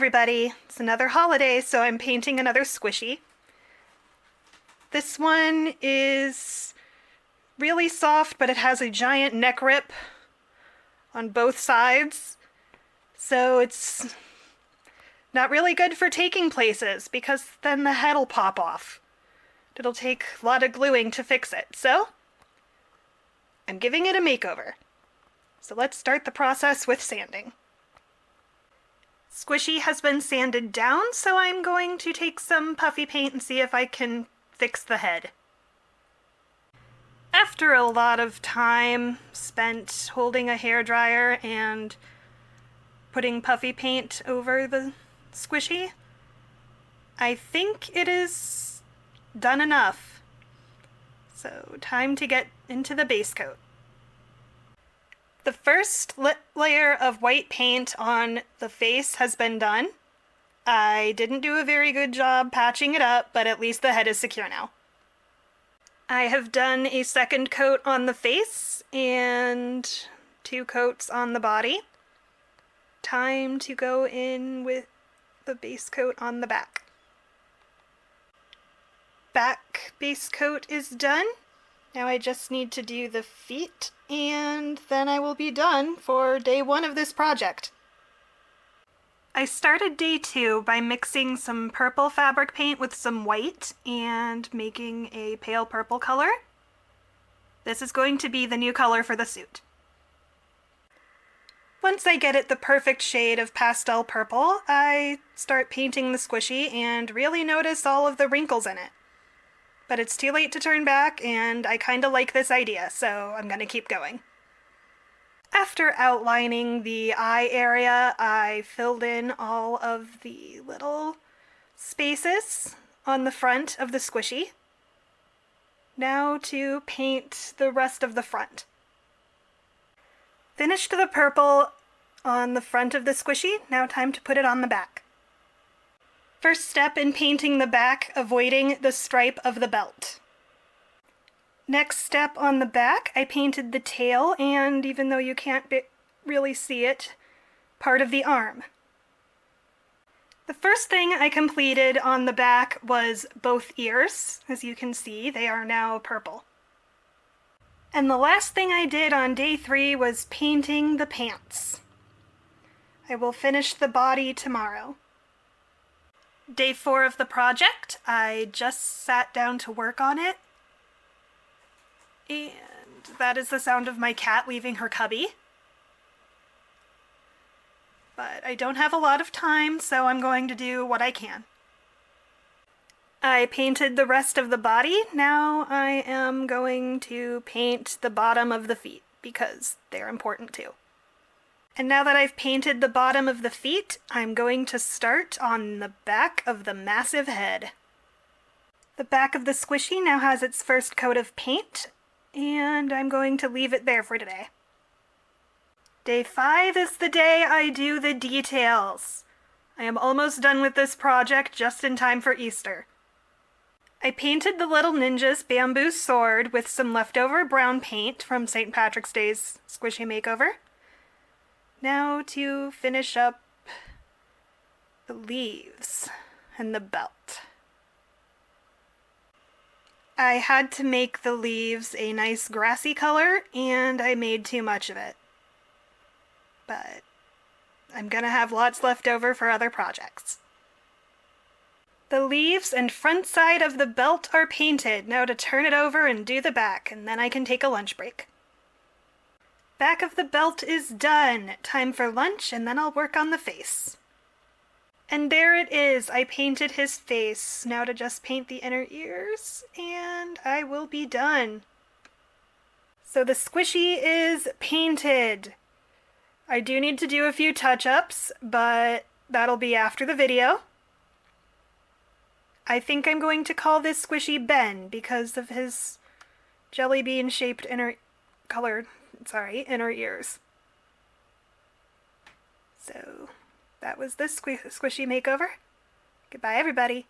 everybody! It's another holiday, so I'm painting another squishy. This one is really soft, but it has a giant neck rip on both sides. So it's not really good for taking places, because then the head'll pop off. It'll take a lot of gluing to fix it, so I'm giving it a makeover. So let's start the process with sanding. Squishy has been sanded down, so I'm going to take some puffy paint and see if I can fix the head. After a lot of time spent holding a hairdryer and putting puffy paint over the squishy, I think it is done enough. So time to get into the base coat. The first layer of white paint on the face has been done. I didn't do a very good job patching it up, but at least the head is secure now. I have done a second coat on the face and 2 coats on the body. Time to go in with the base coat on the back. Back base coat is done. Now I just need to do the feet, and then I will be done for day 1 of this project. I started day 2 by mixing some purple fabric paint with some white and making a pale purple color. This is going to be the new color for the suit. Once I get it the perfect shade of pastel purple, I start painting the squishy and really notice all of the wrinkles in it. But it's too late to turn back, and I kinda like this idea, so I'm gonna keep going. After outlining the eye area, I filled in all of the little spaces on the front of the squishy. Now to paint the rest of the front. Finished the purple on the front of the squishy, now time to put it on the back. First step in painting the back, avoiding the stripe of the belt. Next step on the back, I painted the tail and, even though you can't really see it, part of the arm. The first thing I completed on the back was both ears. As you can see, they are now purple. And the last thing I did on day 3 was painting the pants. I will finish the body tomorrow. Day 4 of the project, I just sat down to work on it. And that is the sound of my cat leaving her cubby. But I don't have a lot of time, so I'm going to do what I can. I painted the rest of the body. Now I am going to paint the bottom of the feet, because they're important too. And now that I've painted the bottom of the feet, I'm going to start on the back of the massive head. The back of the squishy now has its first coat of paint, and I'm going to leave it there for today. Day 5 is the day I do the details. I am almost done with this project just in time for Easter. I painted the little ninja's bamboo sword with some leftover brown paint from St. Patrick's Day's squishy makeover. Now to finish up the leaves and the belt. I had to make the leaves a nice grassy color, and I made too much of it. But I'm gonna have lots left over for other projects. The leaves and front side of the belt are painted. Now to turn it over and do the back, and then I can take a lunch break. Back of the belt is done. Time for lunch, and then I'll work on the face. And there it is. I painted his face. Now to just paint the inner ears, and I will be done. So the squishy is painted. I do need to do a few touch-ups, but that'll be after the video. I think I'm going to call this squishy Ben because of his jelly bean-shaped inner ears. So that was this squishy makeover. Goodbye, everybody.